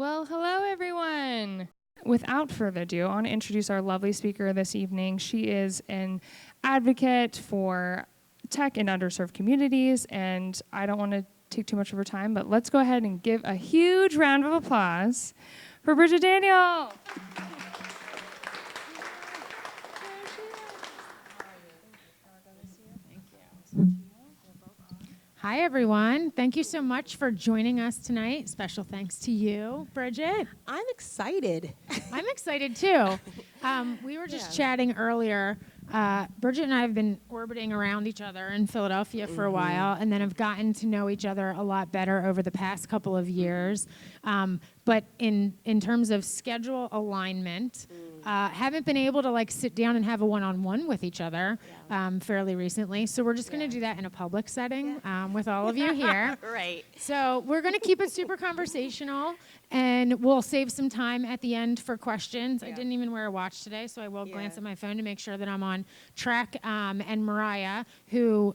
Well, hello, everyone. Without further ado, I want to introduce our lovely speaker this evening. She is an advocate for tech in underserved communities, and I don't want to take too much of her time, but let's go ahead and give a huge round of applause for Brigitte Daniel. Hi, everyone. Thank you so much for joining us tonight. Special thanks to you, Brigitte. I'm excited. I'm excited, too. We were just chatting earlier. Brigitte and I have been orbiting around each other in Philadelphia for a while, and then have gotten to know each other a lot better over the past couple of years. But in terms of schedule alignment, haven't been able to sit down and have a one-on-one with each other fairly recently. So we're just going to do that in a public setting with all of you here. Right. So we're going to keep it super conversational, and we'll save some time at the end for questions. I didn't even wear a watch today, so I will glance at my phone to make sure that I'm on track. And Mariah, who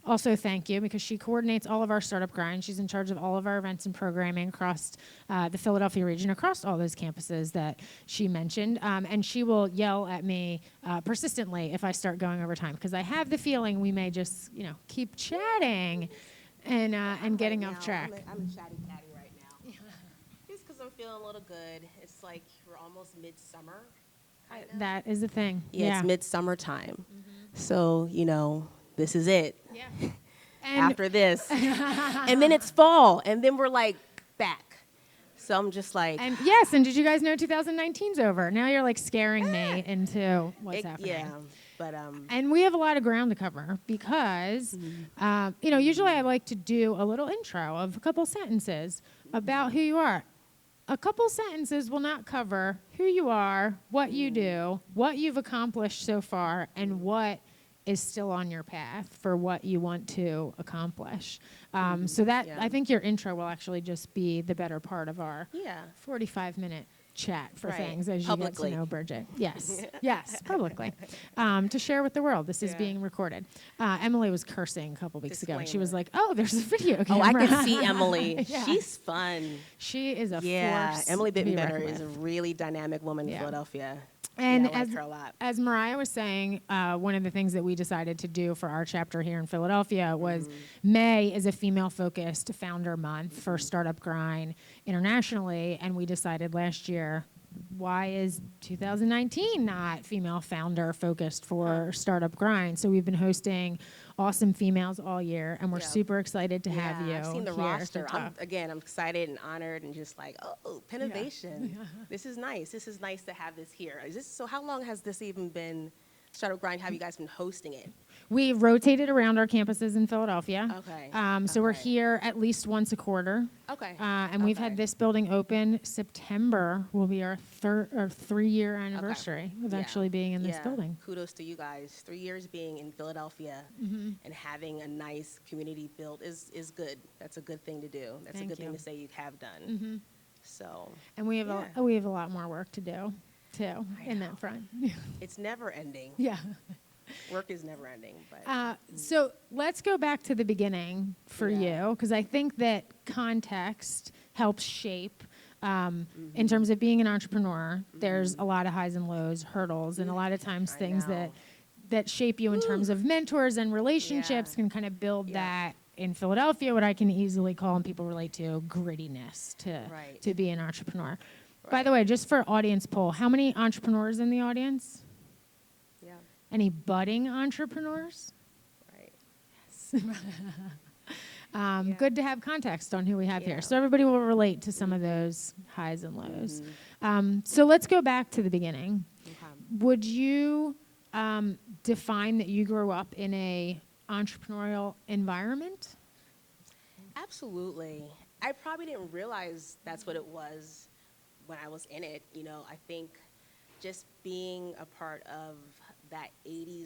also thank you, because she coordinates all of our startup grind. She's in charge of all of our events and programming across the Philadelphia region, across all those campuses that she mentioned. And she will yell at me persistently if I start going over time, because I have the feeling we may just, keep chatting and getting off track. I'm a chatty catty right now. Just because I'm feeling a little good. It's like we're almost midsummer. That is the thing. Yeah, it's midsummer time. So, this is it. Yeah. After this. And then it's fall, and then we're back. So I'm just And yes, and did you guys know 2019's over? Now you're scaring me into what's happening. Yeah, but And we have a lot of ground to cover because, usually I like to do a little intro of a couple sentences about who you are. A couple sentences will not cover who you are, what you do, what you've accomplished so far, and what is still on your path for what you want to accomplish. So that I think your intro will actually just be the better part of our 45-minute chat for things as publicly. You get to know Brigitte. Yes, yes, publicly. To share with the world. This is being recorded. Emily was cursing a couple weeks ago. And she was like, oh, there's a video camera. Oh, I can see Emily. She's fun. She is a force. Emily to be Bittenbetter reckoned is a with. really dynamic woman in Philadelphia. And I like her a lot. as Mariah was saying, one of the things that we decided to do for our chapter here in Philadelphia was May is a female-focused founder month for Startup Grind internationally, and we decided last year, why is 2019 not female founder focused for Startup Grind? So we've been hosting awesome females all year, and we're super excited to have you. I've seen the here roster. to talk. I'm excited and honored and just Pennovation. This is nice. This is nice to have this here. So how long has this even been, Startup Grind, have you guys been hosting it? We rotated around our campuses in Philadelphia. Okay. So we're here at least once a quarter. Okay. And we've had this building open. September will be our 3-year anniversary of actually being in this building. Kudos to you guys. 3 years being in Philadelphia and having a nice community built is good. That's a good thing to do. That's a good thing to say you have done. So. And we have a lot more work to do too in that front. It's never ending. Yeah. Work is never ending. But So let's go back to the beginning for you, because I think that context helps shape. In terms of being an entrepreneur, there's a lot of highs and lows, hurdles, and a lot of times things that shape you in terms of mentors and relationships can kind of build that. In Philadelphia, what I can easily call, and people relate to, grittiness to be an entrepreneur. By the way, just for audience poll, how many entrepreneurs in the audience? Yeah. Any budding entrepreneurs? Right. Yes. Good to have context on who we have here. So everybody will relate to some of those highs and lows. So let's go back to the beginning. Would you define that you grew up in a entrepreneurial environment? Absolutely. I probably didn't realize that's what it was when I was in it. I think just being a part of that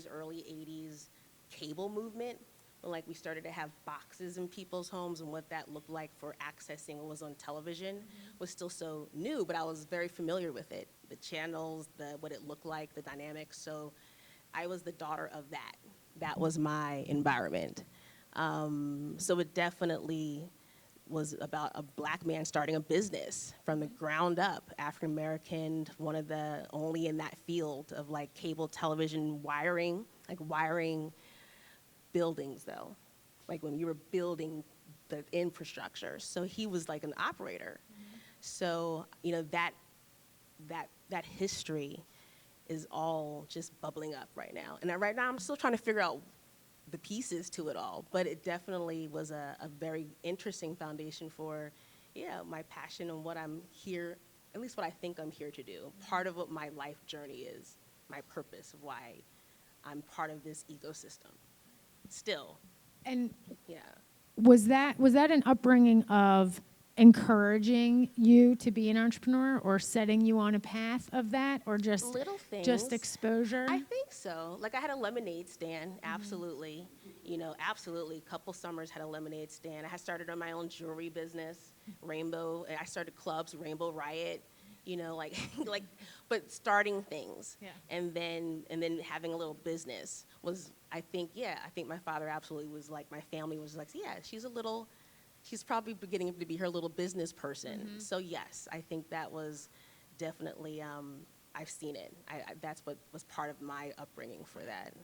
early 80s cable movement, when we started to have boxes in people's homes and what that looked like for accessing what was on television was still so new, but I was very familiar with it. The channels, what it looked like, the dynamics. So I was the daughter of that. That was my environment. So it definitely was about a black man starting a business from the ground up, African American, one of the only in that field of like cable television wiring, like wiring buildings though, like when you were building the infrastructure. So he was like an operator. So, you know, that history is all just bubbling up right now. And right now I'm still trying to figure out the pieces to it all, but it definitely was a very interesting foundation for, my passion and what I'm here, at least what I think I'm here to do. Part of what my life journey is, my purpose of why I'm part of this ecosystem. Still, And yeah. was that an upbringing of encouraging you to be an entrepreneur or setting you on a path of that, or just Little things. just exposure? I think so. Like I had a lemonade stand, absolutely. You know, absolutely. Couple summers had a lemonade stand. I had started on my own jewelry business, Rainbow. I started clubs, Rainbow Riot. You know, like but starting things, and then having a little business was, I think my father absolutely was like, my family was like, she's probably beginning to be her little business person. So yes, I think that was definitely, I've seen it. That's what was part of my upbringing for that.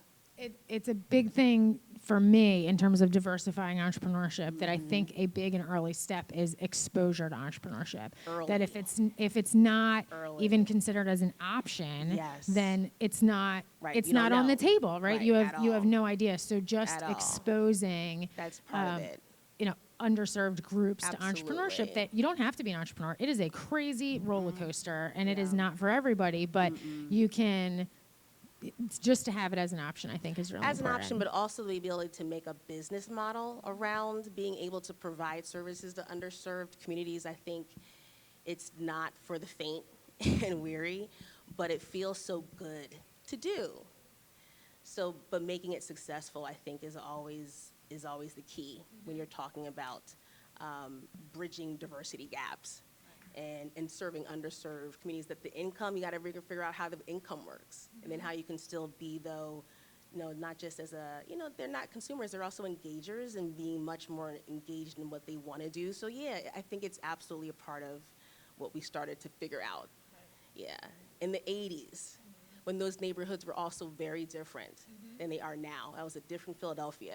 It's a big thing for me in terms of diversifying entrepreneurship, that I think a big and early step is exposure to entrepreneurship. Early. That if it's not Early. even considered as an option, Yes. then it's not Right. it's You don't not on the know. table, right? Right, You at have all. no idea. So just At all. exposing That's part of it. Underserved groups to Absolutely. entrepreneurship, that you don't have to be an entrepreneur. It is a crazy roller coaster, and it is not for everybody, but you can. It's just to have it as an option, I think, is really As an important. option, but also the ability to make a business model around being able to provide services to underserved communities. I think it's not for the faint and weary, but it feels so good to do. So, but making it successful, I think, is always the key when you're talking about bridging diversity gaps and serving underserved communities. That the income, you got to figure out how the income works, and then how you can still be, though, not just as they're not consumers, they're also engagers and being much more engaged in what they want to do. So yeah, I think it's absolutely a part of what we started to figure out. Right. Yeah, in the 80s, when those neighborhoods were also very different than they are now. That was a different Philadelphia.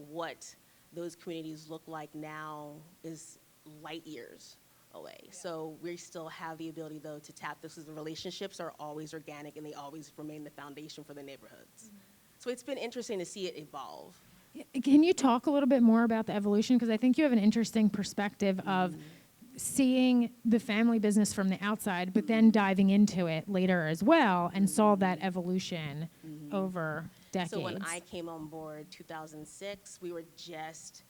What those communities look like now is light years away. Yeah. So we still have the ability, though, to tap this, as the relationships are always organic and they always remain the foundation for the neighborhoods. So it's been interesting to see it evolve. Can you talk a little bit more about the evolution? Because I think you have an interesting perspective of seeing the family business from the outside, but then diving into it later as well, and saw that evolution over decades. So when I came on board 2006, we were just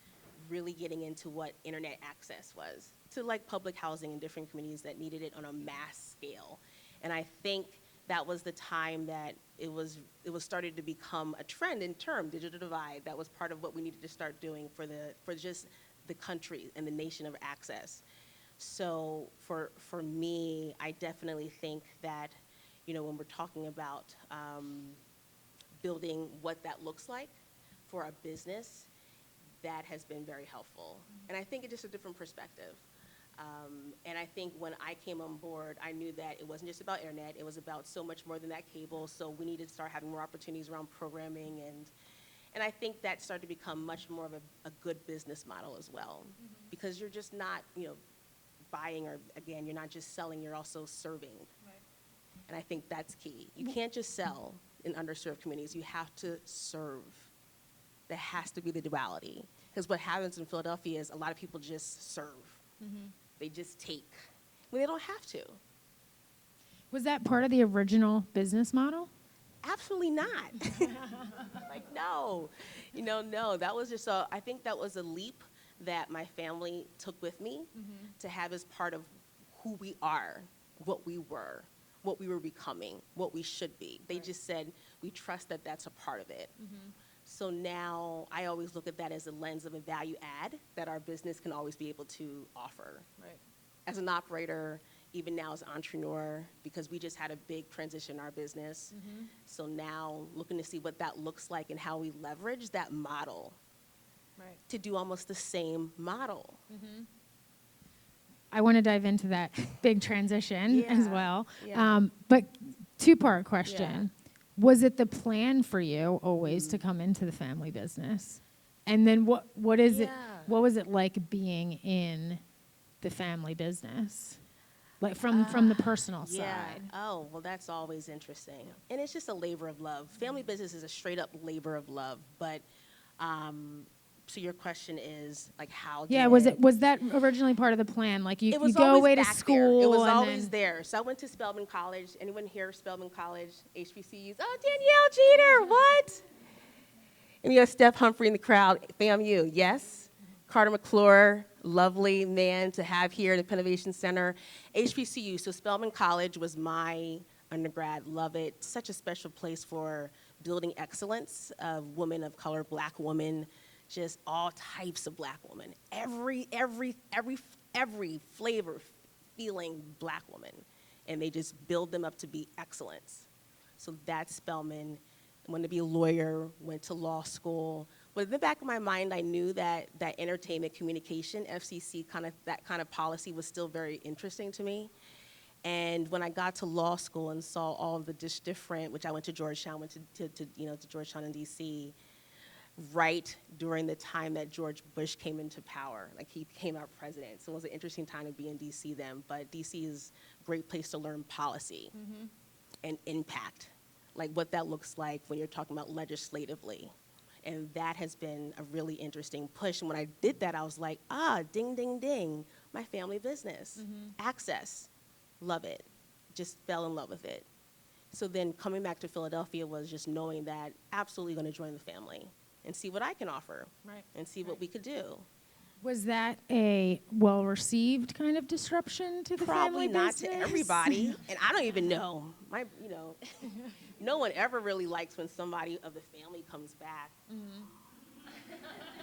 really getting into what internet access was to like public housing in different communities that needed it on a mass scale. And I think that was the time that it was starting to become a trend in term digital divide. That was part of what we needed to start doing for just the country and the nation of access. So for me, I definitely think that, when we're talking about building what that looks like for a business, that has been very helpful. And I think it's just a different perspective. And I think when I came on board, I knew that it wasn't just about internet, it was about so much more than that cable. So we needed to start having more opportunities around programming, and I think that started to become much more of a good business model as well. Because you're just not, buying, or again, you're not just selling, you're also serving. Right. And I think that's key. You can't just sell in underserved communities, you have to serve. That has to be the duality. Because what happens in Philadelphia is a lot of people just serve. They just take when they don't have to. Was that part of the original business model? Absolutely not. Like, no. No. That was just I think that was a leap that my family took with me to have as part of who we are, what we were becoming, what we should be. They just said, we trust that that's a part of it. So now I always look at that as a lens of a value add that our business can always be able to offer. Right. As an operator, even now as an entrepreneur, because we just had a big transition in our business. So now looking to see what that looks like and how we leverage that model to do almost the same model. I want to dive into that big transition as Yeah, well. yeah. But two-part question. Yeah. Was it the plan for you always to come into the family business? And then what is it? Yeah. What was it like being in the family business? Like from the personal side. Oh, well, that's always interesting. And it's just a labor of love. Family business is a straight up labor of love. But so your question is like, how did Yeah, was that originally part of the plan? Like you It was go always away to back school. there. It was and always then, there. So I went to Spelman College. Anyone here Spelman College, HBCUs? Oh, Danielle Jeter, what? And you have Steph Humphrey in the crowd, FAMU, yes. Carter McClure, lovely man to have here at the Innovation Center. HBCU, so Spelman College was my undergrad, love it. Such a special place for building excellence of women of color, black women, just all types of black women. Every flavor, feeling black woman. And they just build them up to be excellence. So that's Spelman. I wanted to be a lawyer, went to law school. But in the back of my mind, I knew that entertainment communication, FCC, that kind of policy was still very interesting to me. And when I got to law school and saw all of the different, which I went to Georgetown, to Georgetown in DC, right during the time that George Bush came into power, like he became our president. So it was an interesting time to be in DC then, but DC is a great place to learn policy and impact, like what that looks like when you're talking about legislatively. And that has been a really interesting push. And when I did that, I was like, ding, ding, ding, my family business, access, love it, just fell in love with it. So then coming back to Philadelphia was just knowing that absolutely going to join the family and see what I can offer and see what we could do. Was that a well-received kind of disruption to the Probably family not business? to everybody, and I don't even know. No one ever really likes when somebody of the family comes back.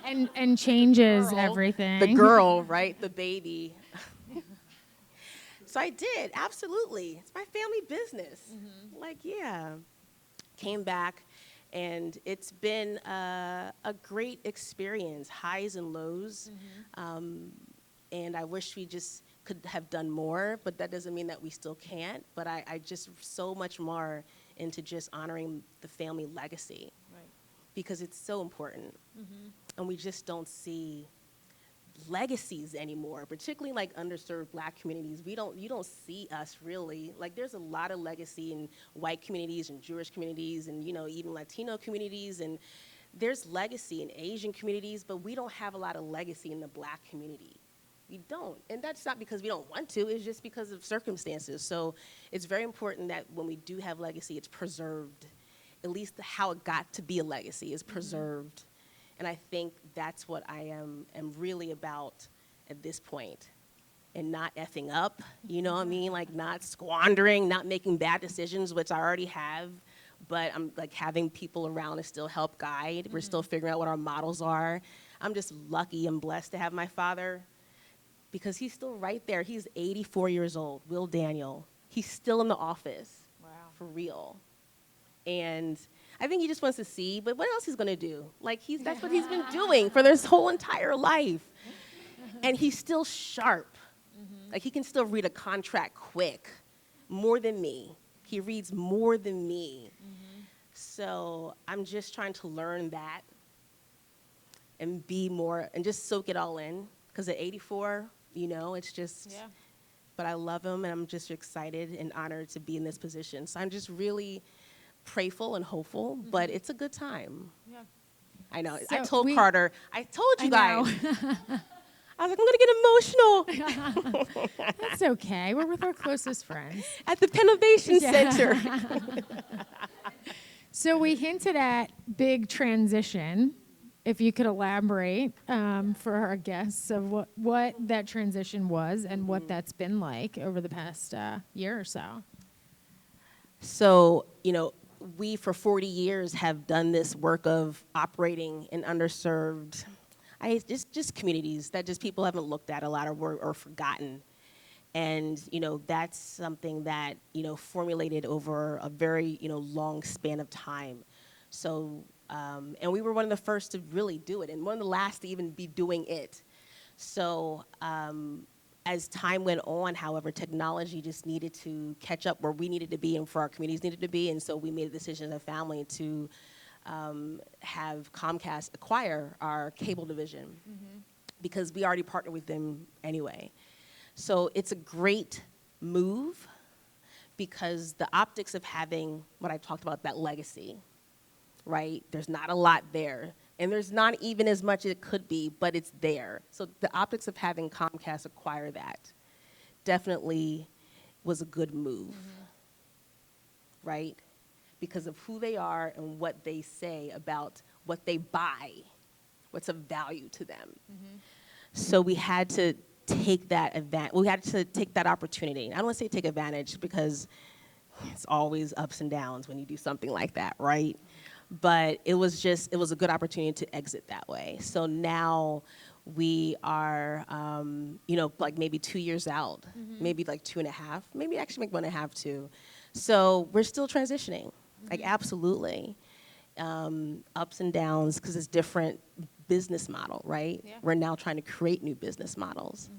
and changes Girl, everything. The girl, right? The baby. So I did, absolutely. It's my family business. Like, yeah. Came back, and it's been a great experience, highs and lows. And I wish we just could have done more, but that doesn't mean that we still can't. But I just so much more into just honoring the family legacy, because it's so important. And we just don't see legacies anymore, particularly like underserved black communities. You don't see us really. Like there's a lot of legacy in white communities and Jewish communities and even Latino communities, and there's legacy in Asian communities, but we don't have a lot of legacy in the black community. We don't, and that's not because we don't want to, it's just because of circumstances. So it's very important that when we do have legacy, it's preserved. At least how it got to be a legacy is preserved. And I think that's what I am really about at this point. And not effing up, you know what I mean? Like not squandering, not making bad decisions, which I already have, but I'm like having people around to still help guide. We're still figuring out what our models are. I'm just lucky and blessed to have my father, because he's still right there. He's 84 years old, Will Daniel. He's still in the office. Wow. For real. And I think he just wants to see, but what else he's gonna do? Like that's what he's been doing for his whole entire life. And he's still sharp. Like he can still read a contract quick, more than me. He reads more than me. So I'm just trying to learn that and be more, and just soak it all in. Because at 84, it's just, but I love him, and I'm just excited and honored to be in this position. So I'm just really prayerful and hopeful, but it's a good time. Yeah. I know. So I told Carter, I told you guys. I was like, I'm going to get emotional That's okay. We're with our closest friends. at the Innovation Center. So we hinted at big transition. If you could elaborate for our guests of what that transition was and what that's been like over the past year or so. So, we for 40 years have done this work of operating in underserved, just communities that just people haven't looked at a lot or forgotten. And, that's something that, formulated over a very, long span of time. So And we were one of the first to really do it and one of the last to even be doing it. So as time went on, however, technology just needed to catch up where we needed to be and for our communities needed to be. And so we made a decision as a family to have Comcast acquire our cable division because we already partnered with them anyway. So it's a great move because the optics of having what I talked about, that legacy, right? There's not a lot there. And there's not even as much as it could be, but it's there. So the optics of having Comcast acquire that definitely was a good move, right? Because of who they are and what they say about what they buy, what's of value to them. So we had to take that we had to take that opportunity. I don't want to say take advantage because it's always ups and downs when you do something like that, right? But it was a good opportunity to exit that way. So now we are, like maybe 2 years out, maybe like 2.5, maybe actually like 1.5 too. So we're still transitioning, like absolutely. Ups and downs because it's different business model, right? Yeah. We're now trying to create new business models.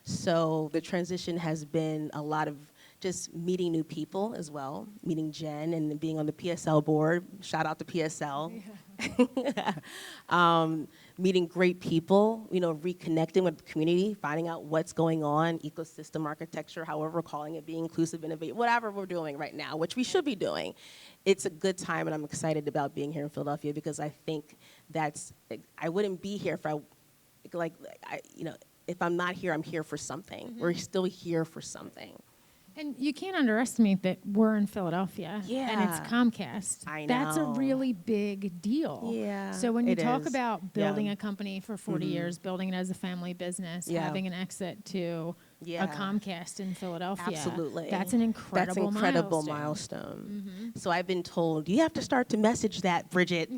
So the transition has been a lot of just meeting new people as well, meeting Jen and being on the PSL board. Shout out to PSL. Yeah. Meeting great people, reconnecting with the community, finding out what's going on, ecosystem architecture, however we're calling it, being inclusive, innovative, whatever we're doing right now, which we should be doing. It's a good time, and I'm excited about being here in Philadelphia because I think I wouldn't be here if I'm not here, I'm here for something. We're still here for something. And you can't underestimate that we're in Philadelphia. Yeah. And it's Comcast. I know. That's a really big deal. Yeah. So when you talk is. about building a company for 40 years, building it as a family business, having an exit to a Comcast in Philadelphia. Absolutely. That's an incredible milestone. So I've been told, you have to start to message that, Brigitte.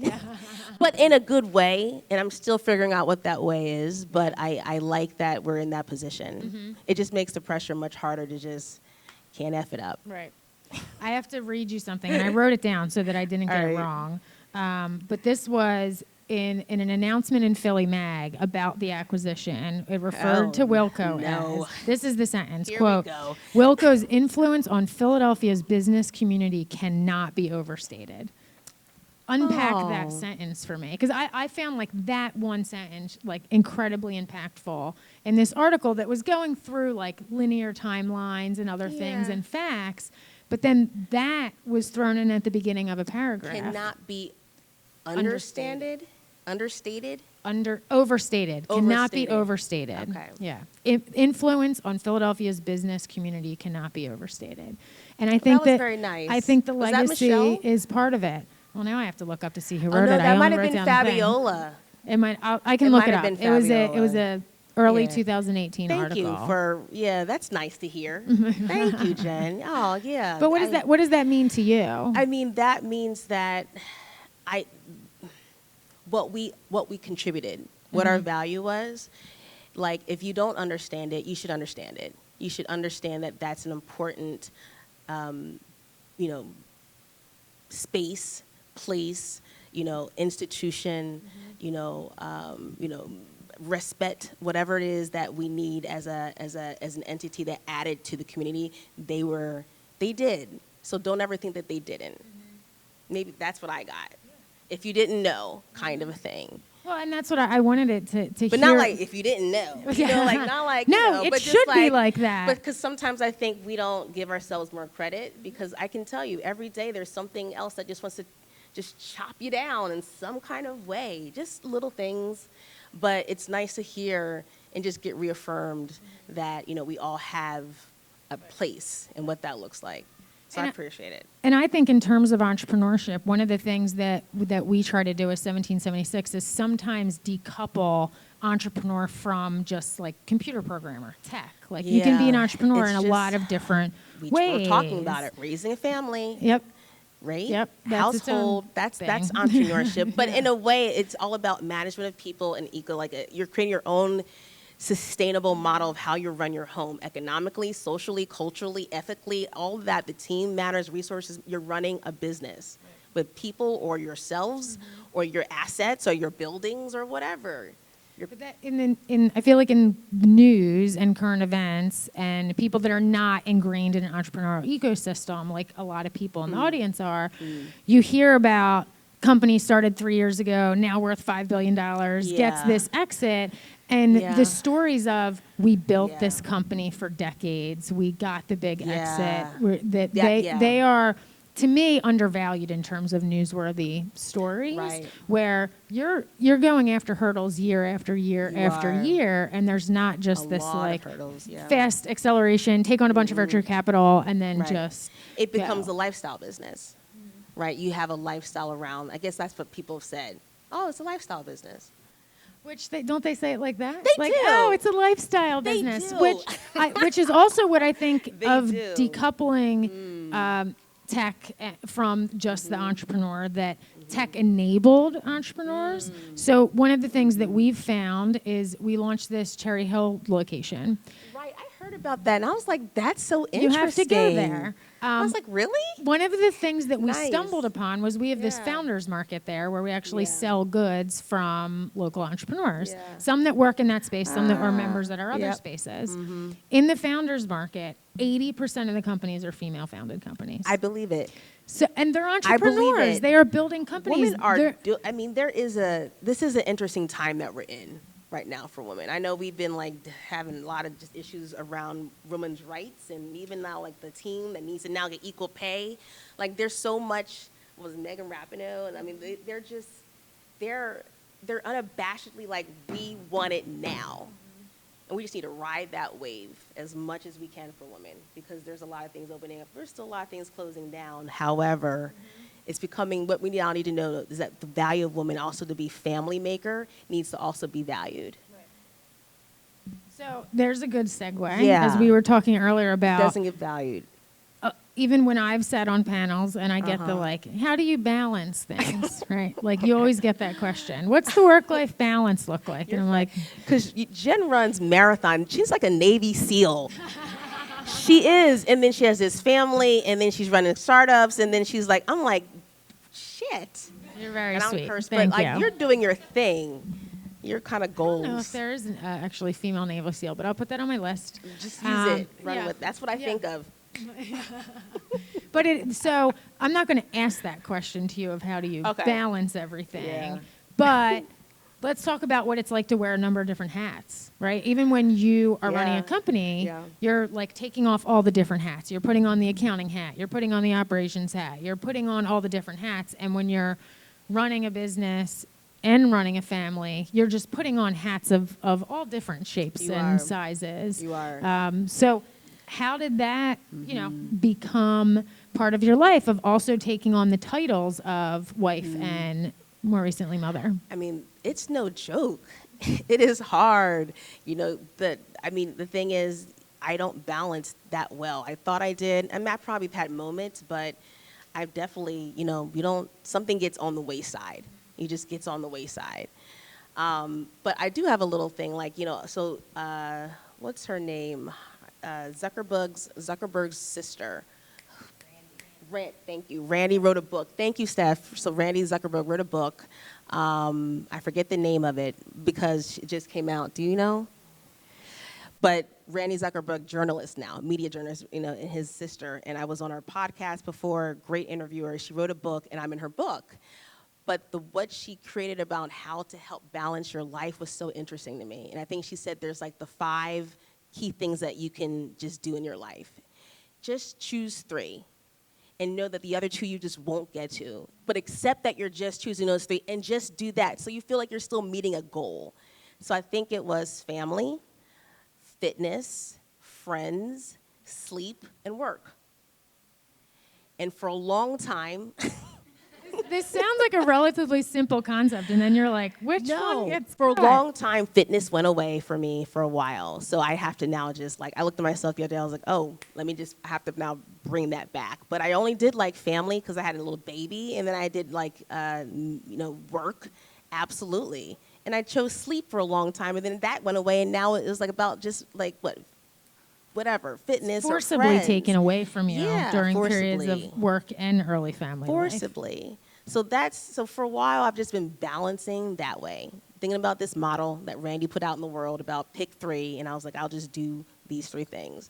But in a good way, and I'm still figuring out what that way is, but I like that we're in that position. It just makes the pressure much harder to just can't F it up. Right. I have to read you something, and I wrote it down so that I didn't get it wrong. But this was in an announcement in Philly Mag about the acquisition. It referred to Wilco as, this is the sentence, quote, Wilco's influence on Philadelphia's business community cannot be overstated. Unpack that sentence for me, because I found like that one sentence like incredibly impactful in this article that was going through like linear timelines and other things and facts, but then that was thrown in at the beginning of a paragraph. Cannot be overstated. Cannot be overstated. Okay. Yeah. Influence on Philadelphia's business community cannot be overstated, and I think that was very nice. I think the Was that legacy Michelle? is part of it. Well, now I have to look up to see who wrote it. That might have wrote been down the thing. Fabiola. It might. I can look it up. Been It was a early 2018 Thank article. you for that's nice to hear. Thank you, Jen. Oh yeah. But what does that mean to you? I mean that means that what we contributed, what our value was. Like if you don't understand it, you should understand it. You should understand that that's an important, space, place, institution, respect, whatever it is that we need as an entity that added to the community. They did. So don't ever think that they didn't. Maybe that's what I got. If you didn't know, kind of a thing. Well, and that's what I wanted it to hear. But not like if you didn't know. Not like, no, it but should just be like that. But because sometimes I think we don't give ourselves more credit because I can tell you every day there's something else that just wants to just chop you down in some kind of way, just little things. But it's nice to hear and just get reaffirmed that, we all have a place and what that looks like. So I appreciate it. And I think in terms of entrepreneurship, one of the things that we try to do as 1776 is sometimes decouple entrepreneur from just like computer programmer, tech. Like you can be an entrepreneur in a lot of different ways. We're talking about it, raising a family. Yep. Right? Yep. Household, that's entrepreneurship. But in a way, it's all about management of people and you're creating your own sustainable model of how you run your home economically, socially, culturally, ethically, all of that. The team matters, resources. You're running a business, with people or yourselves or your assets or your buildings or whatever. But that I feel like in news and current events and people that are not ingrained in an entrepreneurial ecosystem, like a lot of people in the audience are, you hear about companies started 3 years ago, now worth $5 billion, gets this exit. And the stories of, we built this company for decades, we got the big exit, they are, to me, undervalued in terms of newsworthy stories, where you're going after hurdles year after year after year, and there's not just this like fast acceleration, take on a bunch of venture capital, and then just it becomes a lifestyle business, right? You have a lifestyle around. I guess that's what people have said. Oh, it's a lifestyle business. Which don't they say it like that? They like, do. Oh, it's a lifestyle business. Do. Which is also what I think of do. decoupling tech from just the entrepreneur, that tech-enabled entrepreneurs. So one of the things that we've found is we launched this Cherry Hill location. Right, I heard about that, and I was like, that's so interesting. You have to go there. I was like, really? One of the things that we stumbled upon was we have this founders market there where we actually sell goods from local entrepreneurs. Some that work in that space, some that are members at our other spaces. In the founders market, 80% of the companies are female-founded companies. I believe it. So, and they're entrepreneurs. I believe it. They are building companies. Women are. This is an interesting time that we're in right now for women. I know we've been like having a lot of just issues around women's rights, and even now like the team that needs to now get equal pay. Like there's so much. Was Megan Rapinoe, and I mean they're unabashedly like, we want it now. And we just need to ride that wave as much as we can for women, because there's a lot of things opening up. There's still a lot of things closing down. However, it's becoming, what we now need to know is that the value of women also to be family maker needs to also be valued. So there's a good segue, as we were talking earlier about. Doesn't get valued. Even when I've sat on panels and I get the like, how do you balance things, right? Like you always get that question. What's the work-life balance look like? And I'm like, because Jen runs marathon. She's like a Navy SEAL. She is, and then she has this family, and then she's running startups, and then she's like, I'm like, shit. You're very and sweet. Cursed, Thank but like you. you're doing your thing. You're kind of goals. I don't know if there is actually female Navy SEAL, but I'll put that on my list. Just use it. Run with. That's what I think of. But so I'm not going to ask that question to you of how do you balance everything. Yeah. But let's talk about what it's like to wear a number of different hats, right? Even when you are running a company, you're like taking off all the different hats. You're putting on the accounting hat. You're putting on the operations hat. You're putting on all the different hats. And when you're running a business and running a family, you're just putting on hats of all different shapes and sizes. You are. So how did that, become part of your life, of also taking on the titles of wife and more recently mother? I mean, it's no joke. It is hard. The thing is, I don't balance that well. I thought I did. I mean, I probably had moments, but I've definitely, something gets on the wayside. It just gets on the wayside. But I do have a little thing like, what's her name? Zuckerberg's sister. Thank you. Randy wrote a book. Thank you, Steph. So Randy Zuckerberg wrote a book. I forget the name of it because it just came out. Do you know? But Randy Zuckerberg, journalist now, media journalist, and his sister. And I was on her podcast before, great interviewer. She wrote a book, and I'm in her book. But what she created about how to help balance your life was so interesting to me. And I think she said there's like the 5 key things that you can just do in your life. Just choose 3 and know that the other 2 you just won't get to. But accept that you're just choosing those 3 and just do that so you feel like you're still meeting a goal. So I think it was family, fitness, friends, sleep, and work. And for a long time... This sounds like a relatively simple concept, and then you're like, which one gets for a long time, fitness went away for me for a while. So I have to now just like, I looked at myself the other day, I was like, I have to now bring that back. But I only did like family because I had a little baby, and then I did like, work, absolutely. And I chose sleep for a long time, and then that went away, and now it was like about just like, whatever, fitness or Forcibly friends. taken away from you Yeah, during periods forcibly. of work and early family life. Forcibly. So for a while, I've just been balancing that way, thinking about this model that Randy put out in the world about pick 3, and I was like, I'll just do these 3 things.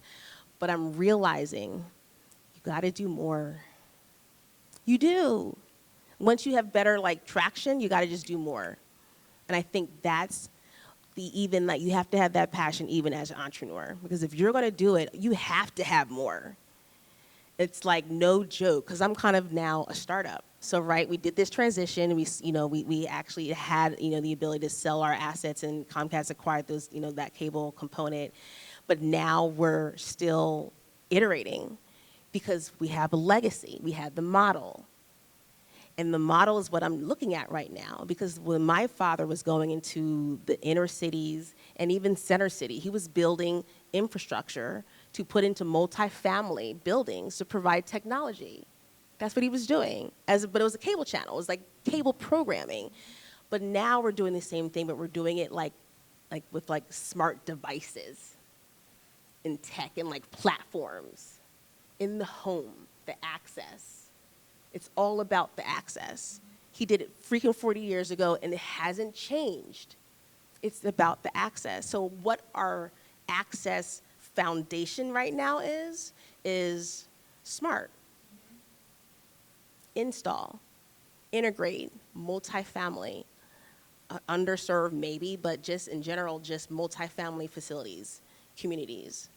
But I'm realizing you got to do more. You do. Once you have better like traction, you got to just do more. And I think that's even like you have to have that passion even as an entrepreneur, because if you're going to do it, you have to have more. It's like no joke, because I'm kind of now a startup. So right, we did this transition. We actually had the ability to sell our assets, and Comcast acquired those that cable component. But now we're still iterating because we have a legacy. We had the model. And the model is what I'm looking at right now, because when my father was going into the inner cities and even center city, he was building infrastructure to put into multifamily buildings to provide technology. That's what he was doing. But it was a cable channel. It was like cable programming. But now we're doing the same thing, but we're doing it like with like smart devices in tech and like platforms in the home, the access. It's all about the access. He did it freaking 40 years ago, and it hasn't changed. It's about the access. So what our access foundation right now is smart. Install, integrate, multifamily, underserved maybe, but just in general, just multifamily facilities, communities,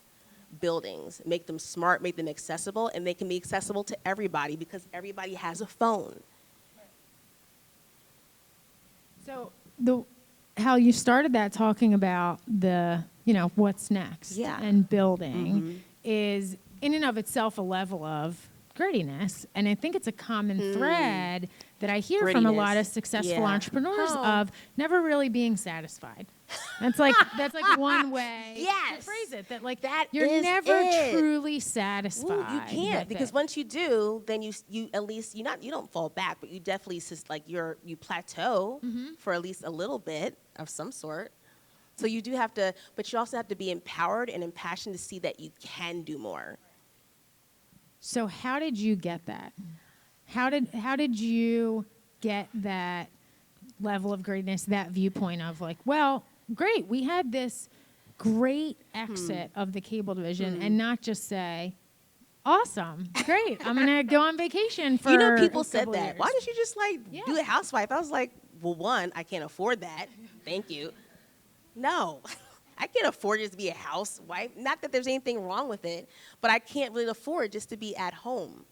buildings, make them smart, make them accessible, and they can be accessible to everybody because everybody has a phone. So how you started that talking about the, what's next and building is in and of itself a level of grittiness. And I think it's a common thread that I hear from a lot of successful entrepreneurs of never really being satisfied. That's like one way to phrase it. That you're never truly satisfied. Ooh, you can't, because once you do, then you at least you don't fall back, but you definitely you plateau for at least a little bit of some sort. So you do have to, but you also have to be empowered and impassioned to see that you can do more. So how did you get that? How did you get that level of greatness, that viewpoint of like, well, great, we had this great exit of the cable division, and not just say, awesome, great, I'm going to go on vacation for people a said couple that. years. Why don't you just do a housewife? I was like, well, one, I can't afford that. Thank you. No, I can't afford just to be a housewife. Not that there's anything wrong with it, but I can't really afford just to be at home.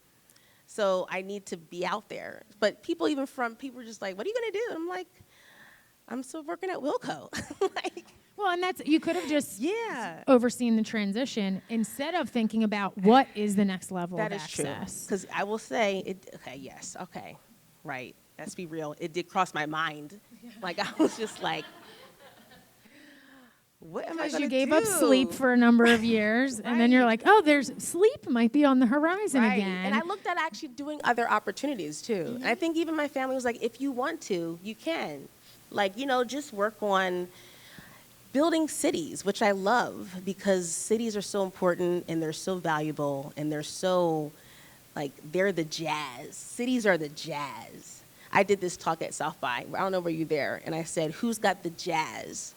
So I need to be out there. But people were just like, what are you going to do? And I'm like, I'm still working at Wilco. Well, and you could have just overseen the transition instead of thinking about what is the next level of access. That is true. Because I will say, right. Let's be real. It did cross my mind. Like, I was just like, what am I going to do? Because you gave up sleep for a number of years, and then you're like, oh, sleep might be on the horizon again. And I looked at actually doing other opportunities, too. And I think even my family was like, if you want to, you can. Like, just work on building cities, which I love, because cities are so important, and they're so valuable, and they're so, they're the jazz. Cities are the jazz. I did this talk at South by. I don't know, were you there? And I said, who's got the jazz?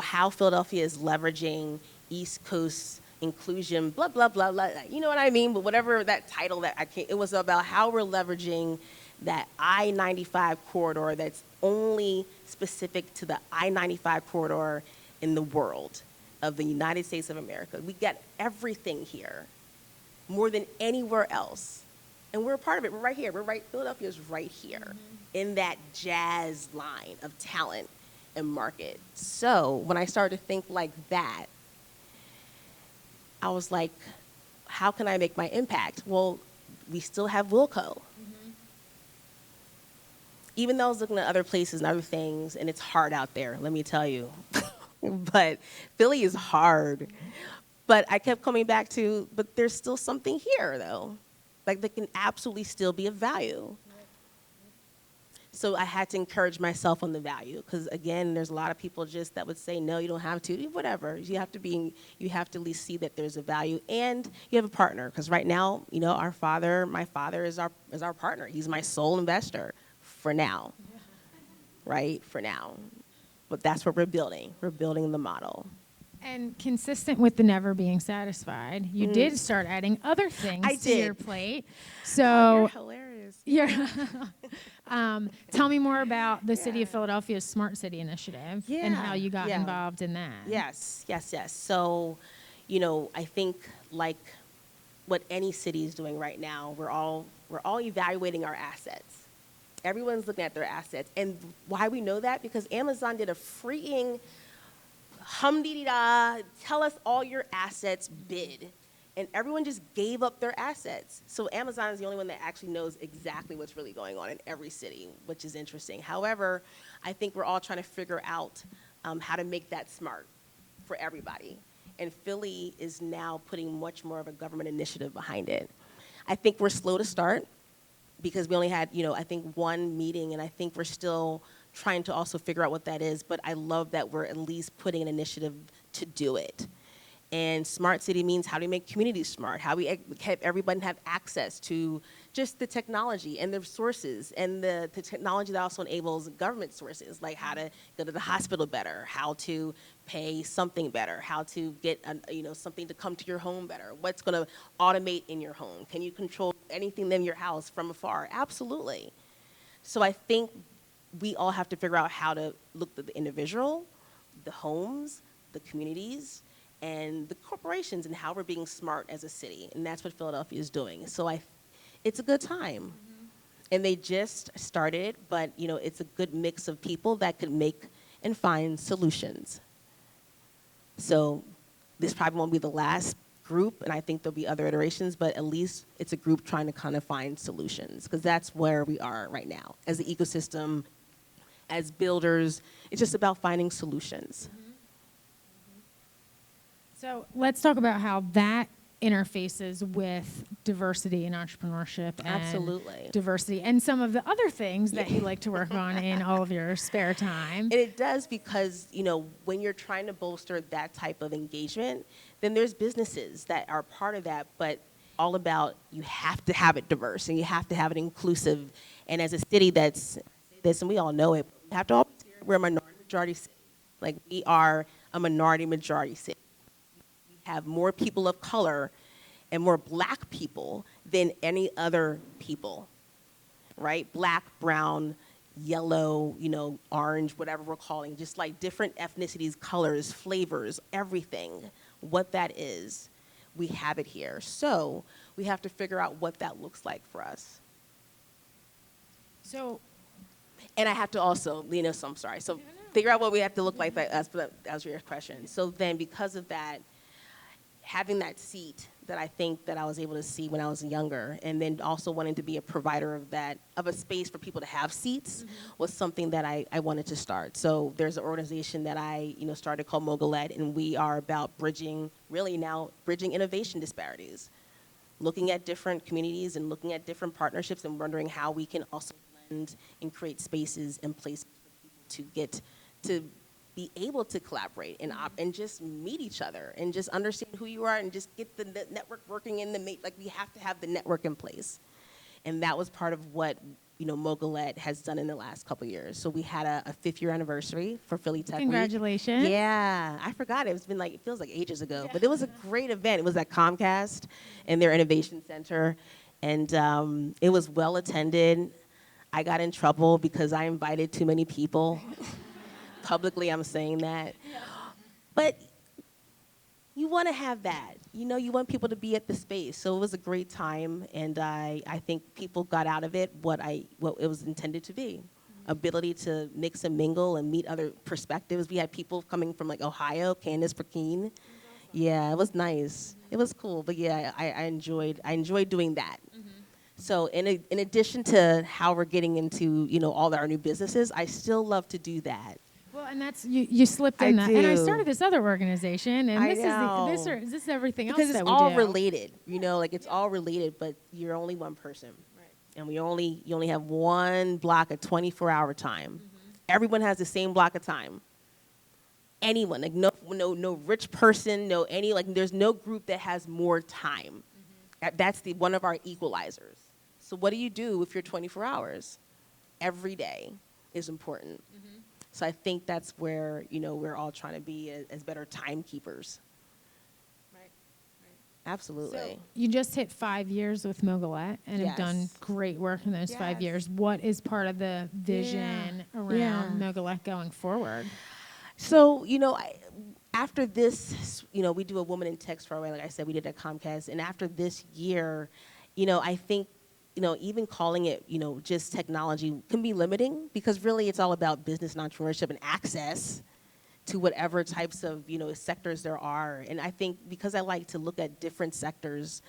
How Philadelphia is leveraging East Coast inclusion, blah, blah, blah, blah. You know what I mean? But whatever that title it was about how we're leveraging that I-95 corridor that's only specific to the I-95 corridor in the world of the United States of America. We got everything here, more than anywhere else. And we're a part of it. We're right here. Philadelphia is right here in that jazz line of talent and market. So when I started to think like that, I was like, how can I make my impact? Well, we still have Wilco. Even though I was looking at other places and other things, and it's hard out there, let me tell you. But Philly is hard. But I kept coming back to, but there's still something here, though. That can absolutely still be of value. So I had to encourage myself on the value, because again, there's a lot of people just that would say, no, you don't have to, whatever. You have to at least see that there's a value, and you have a partner. Because right now, my father is our partner. He's my sole investor for now, right? For now. But that's what we're building. We're building the model. And consistent with the never being satisfied, you did start adding other things to your plate. So you're hilarious. Yeah. Tell me more about the City of Philadelphia's Smart City Initiative and how you got involved in that. Yes. So, I think like what any city is doing right now, we're all evaluating our assets. Everyone's looking at their assets. And why we know that? Because Amazon did a freeing hum-dee-dee-da, tell us all your assets bid. And everyone just gave up their assets. So Amazon is the only one that actually knows exactly what's really going on in every city, which is interesting. However, I think we're all trying to figure out how to make that smart for everybody. And Philly is now putting much more of a government initiative behind it. I think we're slow to start because we only had, I think one meeting, and I think we're still trying to also figure out what that is. But I love that we're at least putting an initiative to do it. And smart city means how do we make communities smart? How we have everybody have access to just the technology and the sources and the technology that also enables government sources, like how to go to the hospital better, how to pay something better, how to get something to come to your home better, what's going to automate in your home. Can you control anything in your house from afar? Absolutely. So I think we all have to figure out how to look at the individual, the homes, the communities, and the corporations, and how we're being smart as a city. And that's what Philadelphia is doing. So it's a good time. Mm-hmm. And they just started, but it's a good mix of people that could make and find solutions. So this probably won't be the last group, and I think there'll be other iterations, but at least it's a group trying to kind of find solutions, because that's where we are right now. As an ecosystem, as builders, it's just about finding solutions. Mm-hmm. So let's talk about how that interfaces with diversity and entrepreneurship and Absolutely. Diversity and some of the other things that you like to work on in all of your spare time. And it does, because, when you're trying to bolster that type of engagement, then there's businesses that are part of that, but all about you have to have it diverse and you have to have it inclusive. And as a city that's this, and we all know it, we have to always hear we're a minority majority city. Like, we are a minority majority city. Have more people of color and more black people than any other people, right? Black, brown, yellow, orange, whatever we're calling, just like different ethnicities, colors, flavors, everything. What that is, we have it here. So we have to figure out what that looks like for us. And I have to also, so I'm sorry. So figure out what we have to look like us, but that was your question. So then because of that, having that seat that I think that I was able to see when I was younger, and then also wanting to be a provider of a space for people to have seats, was something that I wanted to start. So there's an organization that I started called Mogul-led, and we are about bridging innovation disparities, looking at different communities and looking at different partnerships and wondering how we can also blend and create spaces and places for people to get to be able to collaborate and just meet each other and just understand who you are and just get the network working we have to have the network in place. And that was part of what, Mogul-led has done in the last couple of years. So we had a 5th year anniversary for Philly Tech Week. Congratulations. Yeah, I forgot it. It feels like ages ago, but it was a great event. It was at Comcast in their innovation center, and it was well attended. I got in trouble because I invited too many people. Publicly, I'm saying that. But you want to have that. You want people to be at the space. So it was a great time, and I think people got out of it what it was intended to be. Ability to mix and mingle and meet other perspectives. We had people coming from Ohio, Candace Burkeen. Awesome. Yeah, it was nice. It was cool. But yeah, I enjoyed doing that. Mm-hmm. So in addition to how we're getting into all our new businesses, I still love to do that. Well, and that's you slipped in that. And I started this other organization, and this is everything else that we do. Because it's all related, it's all related, but you're only one person. Right. and you only have one block of 24-hour time. Everyone has the same block of time. Anyone, like no rich person, there's no group that has more time. That's one of our equalizers. So what do you do with your 24 hours? Every day is important. So I think that's where, we're all trying to be as better timekeepers. Absolutely. So you just hit 5 years with Mogulette and have done Yes. great work in those 5 Yes. years. What is part of the vision around Mogulette going forward? So, after this, we do a Woman in Tech program, like I said, we did at Comcast. And after this year, I think, even calling it, just technology can be limiting, because really it's all about business and entrepreneurship and access to whatever types of, sectors there are. And I think because I like to look at different sectors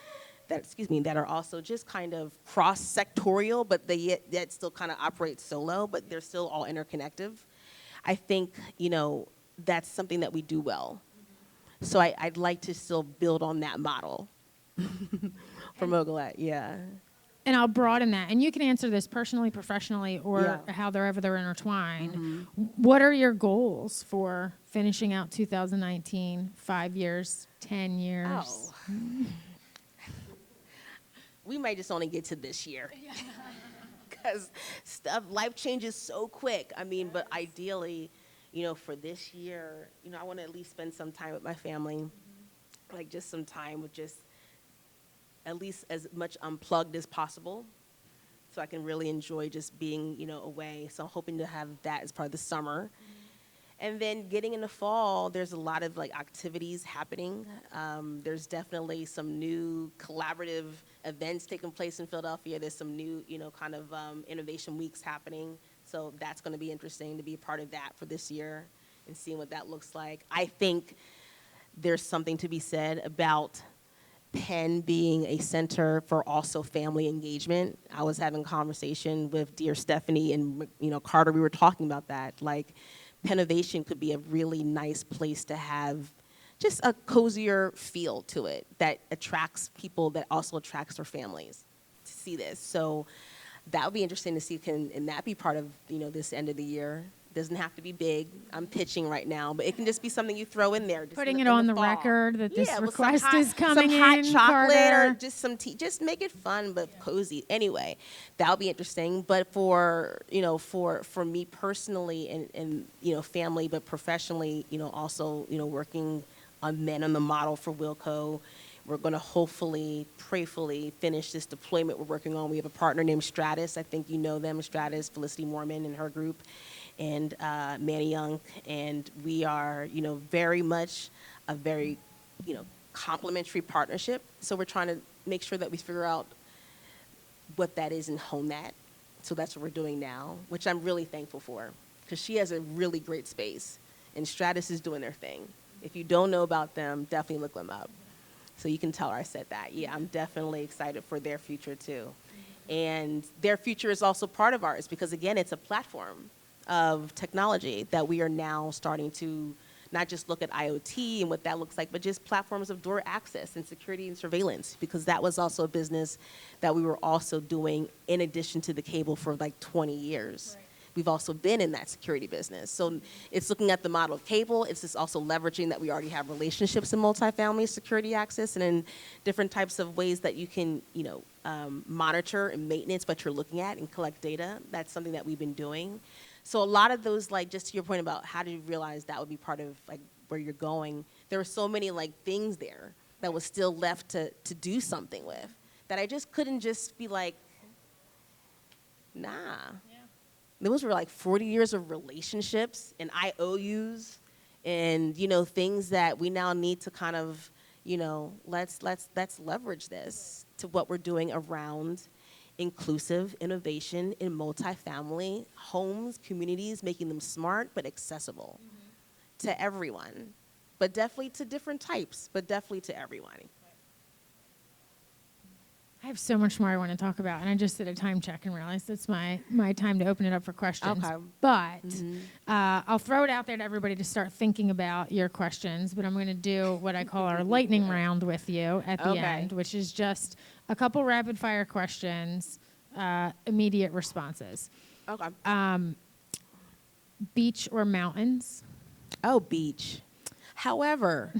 that are also just kind of cross-sectorial, but they yet still kind of operate solo, but they're still all interconnected. I think, that's something that we do well. So I'd like to still build on that model for Mogulette, yeah. And I'll broaden that. And you can answer this personally, professionally, or however they're intertwined. What are your goals for finishing out 2019, 5 years, 10 years? Oh. We might just only get to this year. Because life changes so quick. But ideally, for this year, I want to at least spend some time with my family, like just some time with just at least as much unplugged as possible, so I can really enjoy just being, away. So I'm hoping to have that as part of the summer. And then getting into fall, there's a lot of activities happening. There's definitely some new collaborative events taking place in Philadelphia. There's some new, kind of innovation weeks happening. So that's going to be interesting to be a part of that for this year and seeing what that looks like. I think there's something to be said about Penn being a center for also family engagement. I was having a conversation with dear Stephanie and Carter. We were talking about that. Pennovation could be a really nice place to have just a cozier feel to it that attracts people, that also attracts their families to see this. So that would be interesting to see. Can that be part of this end of the year? Doesn't have to be big. I'm pitching right now, but it can just be something you throw in there. Putting it on the record that this request is coming some hot in, chocolate Carter. or just some tea. Just make it fun but cozy. Anyway, that'll be interesting. But for me personally and family, but professionally, also working on the model for Wilco. We're going to hopefully, prayerfully finish this deployment we're working on. We have a partner named Stratus. I think you know them, Stratus, Felicity Mormon and her group, and Manny Young. And we are, very much a very, complementary partnership. So we're trying to make sure that we figure out what that is and hone that. So that's what we're doing now, which I'm really thankful for, because she has a really great space. And Stratus is doing their thing. If you don't know about them, definitely look them up. So you can tell her I said that. Yeah, I'm definitely excited for their future too. And their future is also part of ours, because again, it's a platform of technology that we are now starting to not just look at IoT and what that looks like, but just platforms of door access and security and surveillance, because that was also a business that we were also doing in addition to the cable for 20 years. Right. We've also been in that security business. So it's looking at the model of cable. It's just also leveraging that we already have relationships in multifamily security access and in different types of ways that you can, monitor and maintenance what you're looking at and collect data. That's something that we've been doing. So a lot of those, just to your point about how did you realize that would be part of where you're going, there were so many things there that was still left to do something with that I just couldn't just be nah. Those were 40 years of relationships and IOUs and, things that we now need to kind of, let's leverage this to what we're doing around inclusive innovation in multifamily homes, communities, making them smart but accessible to everyone, but definitely to different types, but definitely to everyone. I have so much more I want to talk about, and I just did a time check and realized it's my time to open it up for questions. Okay. But I'll throw it out there to everybody to start thinking about your questions, but I'm going to do what I call our lightning round with you at the end, which is just a couple rapid-fire questions. immediate responses. Okay. Beach or mountains? Oh, beach. However,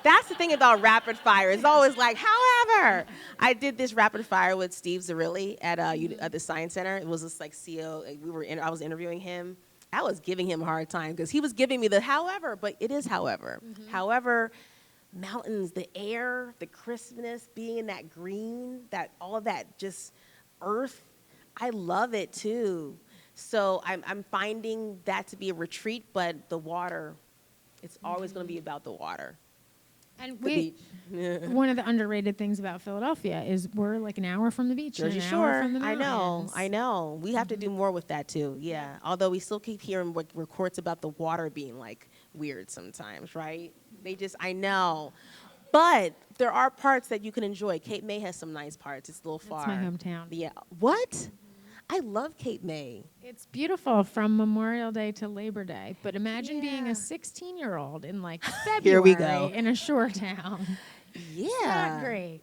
that's the thing about rapid fire. It's always like, however. I did this rapid fire with Steve Zarilli at the Science Center. It was this like CEO. I was interviewing him. I was giving him a hard time because he was giving me the however, but it is however. Mm-hmm. However, mountains, the air, the crispness, being in that green, that all of that just earth, I love it too. So I'm finding that to be a retreat, but the water, it's always going to be about the water. And one of the underrated things about Philadelphia is we're like an hour from the beach. Jersey and an Shore. hour from the mountains. I know. We have to do more with that too. Yeah. Although we still keep hearing reports about the water being like weird sometimes, right? I know. But there are parts that you can enjoy. Cape May has some nice parts. It's a little far. That's my hometown. Yeah. What? I love Cape May. It's beautiful from Memorial Day to Labor Day. But imagine being a 16-year-old in like February Here we go. in a shore town. Yeah. It's not great.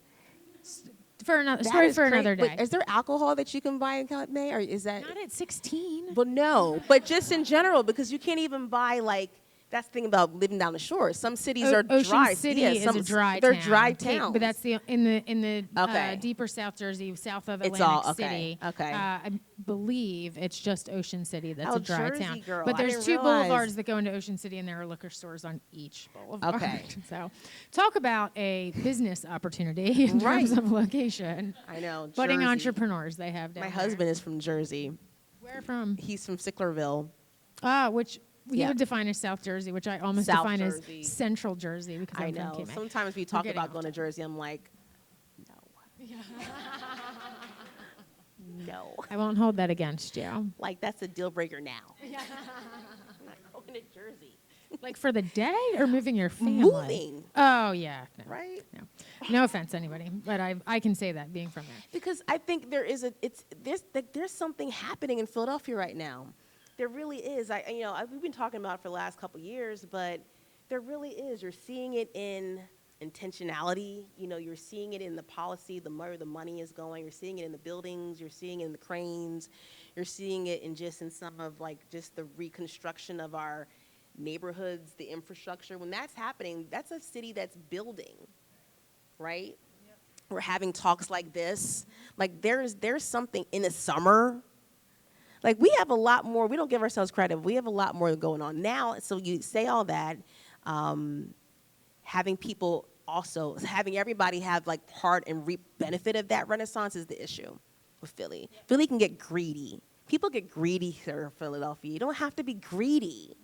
For another story for another day. Wait, is there alcohol that you can buy in Cape May, or is that Not at 16. Well, no, but just in general, because you can't even buy like. That's the thing about living down the shore. Some cities are Ocean dry. City is a dry They're town. dry towns. But that's in the Okay. deeper South Jersey, south of It's Atlantic all- okay, City. okay. I believe it's just Ocean City that's Oh, a dry Jersey town. girl, But I there's didn't two realize. boulevards that go into Ocean City, and there are liquor stores on each boulevard. Okay. So talk about a business opportunity in Right. terms of location. I know. Budding Jersey. entrepreneurs they have down My there. husband is from Jersey. Where from? He's from Sicklerville. Which we Yeah. would define as South Jersey, which I almost South define Jersey. as Central Jersey because I I'm know. from Cape May. Sometimes we talk getting about off going to topic. Jersey. I'm like, no. I won't hold that against you. Like, that's a deal breaker now. I'm not going to Jersey. Like for the day or moving your family? Moving. Oh, yeah. No, Right? No. No offense, anybody, but I can say that being from there. Because I think there's something happening in Philadelphia right now. There really is. We've been talking about it for the last couple of years, but there really is. You're seeing it in intentionality. You're seeing it in the policy, where the money is going. You're seeing it in the buildings. You're seeing it in the cranes. You're seeing it in some of just the reconstruction of our neighborhoods, the infrastructure. When that's happening, that's a city that's building, right? Yep. We're having talks like this. Like there's something in the summer. Like, we have a lot more. We don't give ourselves credit. We have a lot more going on now. So you say all that, having everybody have, part and reap benefit of that renaissance is the issue with Philly. Yep. Philly can get greedy. People get greedy here in Philadelphia. You don't have to be greedy.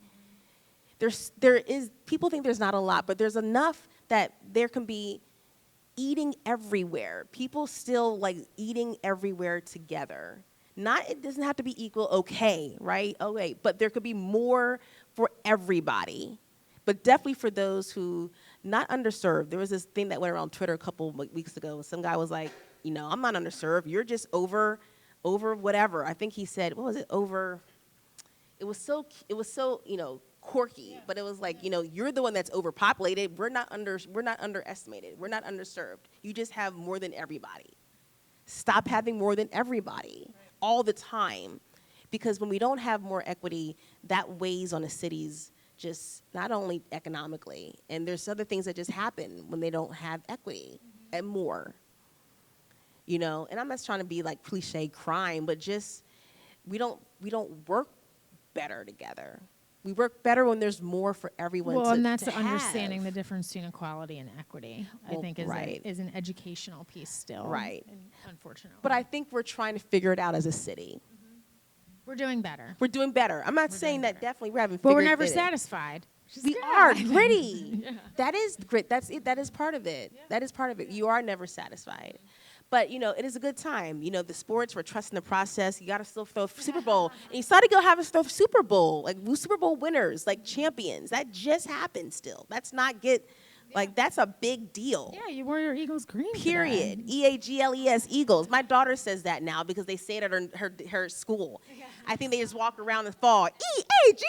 People think there's not a lot, but there's enough that there can be eating everywhere. People still eating everywhere together. It doesn't have to be equal, okay, right? Okay, but there could be more for everybody. But definitely for those who, not underserved. There was this thing that went around Twitter a couple weeks ago. Some guy was like, I'm not underserved. You're just over whatever. I think he said, what was it, over, it was so quirky, but it was like, you're the one that's overpopulated. We're not underestimated. We're not underserved. You just have more than everybody. Stop having more than everybody. All the time, because when we don't have more equity, that weighs on the cities just not only economically, and there's other things that just happen when they don't have equity and more. And I'm not trying to be cliche crime, but just we don't work better together. We work better when there's more for everyone. Well, and that's to understanding have. the difference between equality and equity. I think is an educational piece still. Right. Unfortunately. But I think we're trying to figure it out as a city. We're doing better. We're doing better. I'm not saying that definitely we haven't But figured we're never it. satisfied. We are gritty. Yeah. That is grit. That's it. That is part of it. Yeah. That is part of it. You are never satisfied. But, it is a good time. The sports, we're trusting the process. You got to still throw Super Bowl. And you started to go have a Super Bowl, Super Bowl winners, champions. That just happened still. That's not that's a big deal. Yeah, you wore your Eagles green. Period. Eagles, Eagles. My daughter says that now because they say it at her school. Yeah. I think they just walk around and fall, Eagles,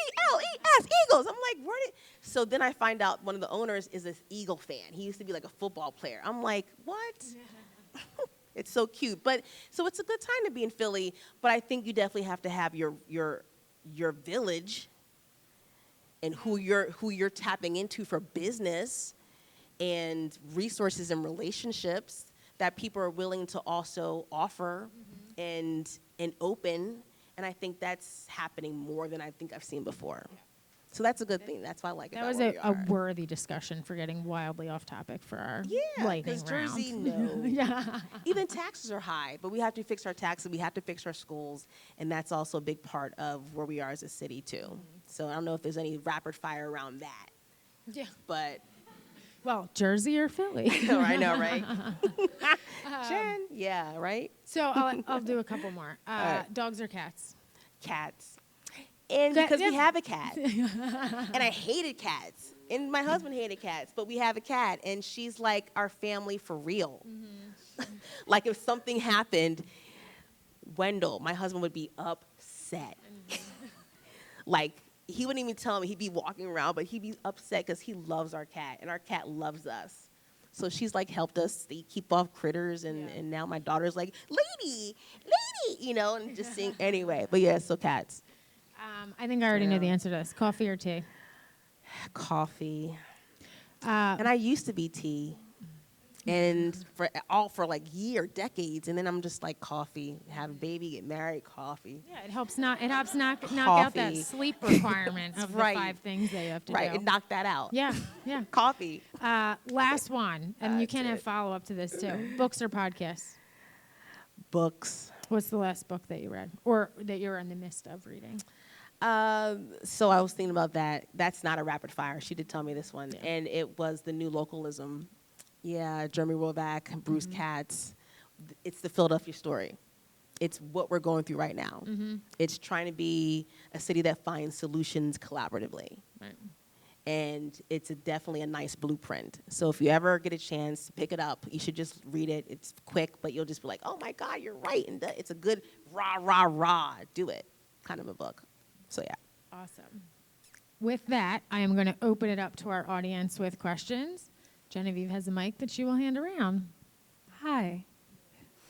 Eagles. I'm like, where did... So then I find out one of the owners is an Eagle fan. He used to be a football player. I'm like, what? Yeah. It's so cute. But so it's a good time to be in Philly. But I think you definitely have to have your village and who you're tapping into for business and resources and relationships that people are willing to also offer and open. And I think that's happening more than I think I've seen before. So that's a good thing. That's why I like it. That was a worthy discussion for getting wildly off topic for our lightning because round. Jersey, no. Yeah. Even taxes are high, but we have to fix our taxes. We have to fix our schools, and that's also a big part of where we are as a city too. So I don't know if there's any rapid fire around that. Yeah. But Well, Jersey or Philly? I know, right? Jen, yeah, right. So I'll do a couple more. right. Dogs or cats? Cats. And That- because we yeah. have a cat. And I hated cats. And my husband hated cats, but we have a cat, and she's like our family for real. Like if something happened, Wendell, my husband, would be upset. Like he wouldn't even tell me. He'd be walking around, but he'd be upset because he loves our cat, and our cat loves us. So she's like helped us keep off critters, and now my daughter's like, lady, and just sing anyway. But yeah, so cats. I think I already know the answer to this. Coffee or tea? Coffee. And I used to be tea. And for like decades, and then I'm just like coffee. Have a baby, get married, coffee. Yeah, it helps knock out that Coffee. sleep requirement of Right. the 5 things that you have to Right, do. and knock that out. Yeah. Coffee. Last one, and you can have it. follow up to this too. Books or podcasts? Books. What's the last book that you read, or that you're in the midst of reading? So I was thinking about that. That's not a rapid fire. She did tell me this one, and it was The New Localism. Yeah, Jeremy Rovac, Bruce Katz. It's the Philadelphia story. It's what we're going through right now. It's trying to be a city that finds solutions collaboratively. Right. And it's definitely a nice blueprint. So if you ever get a chance to pick it up, you should just read it. It's quick, but you'll just be like, oh my God, you're right. And it's a good rah, do it kind of a book. So yeah. Awesome. With that, I am going to open it up to our audience with questions. Genevieve has a mic that she will hand around. Hi.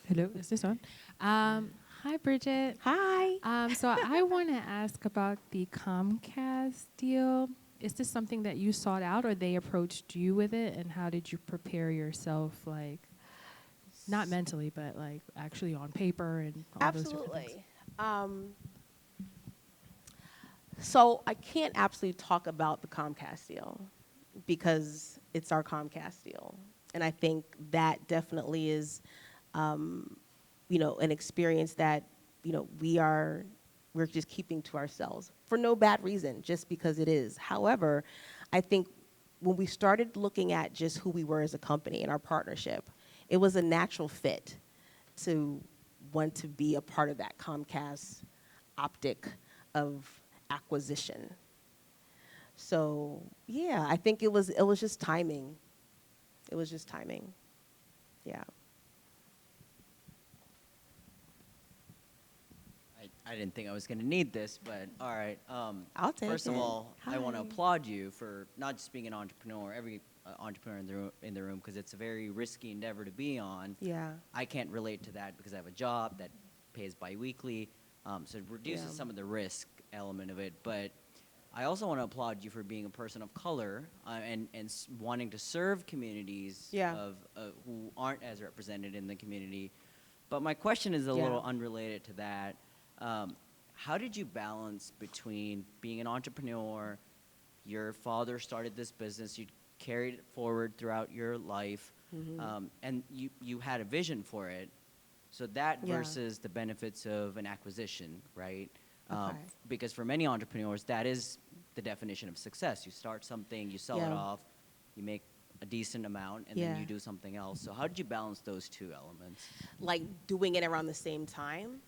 Hello. Is this on? Hi, Bridget. Hi. So I want to ask about the Comcast deal. Is this something that you sought out, or they approached you with it? And how did you prepare yourself, like, not mentally, but like actually on paper and all those different things? Absolutely. So I can't absolutely talk about the Comcast deal because it's our Comcast deal. And I think that definitely is, an experience that, we're just keeping to ourselves for no bad reason, just because it is. However, I think when we started looking at just who we were as a company and our partnership, it was a natural fit to want to be a part of that Comcast optic of acquisition. So yeah, I think it was just timing. It was just timing. Yeah. I didn't think I was going to need this, but all right. I'll take First it. of all, I want to Hi. applaud you for not just being an entrepreneur, every entrepreneur in the room, because it's a very risky endeavor to be on. Yeah. I can't relate to that because I have a job that pays biweekly, so it reduces Yeah. some of the risk element of it. But I also want to applaud you for being a person of color and wanting to serve communities Yeah. of who aren't as represented in the community. But my question is a Yeah. little unrelated to that. How did you balance between being an entrepreneur, your father started this business, you carried it forward throughout your life, and you had a vision for it, so that Yeah. versus the benefits of an acquisition, right? Okay. Because for many entrepreneurs, that is the definition of success. You start something, you sell it Yeah. off, you make a decent amount, and Yeah. then you do something else. So how did you balance those two elements? Like doing it around the same time?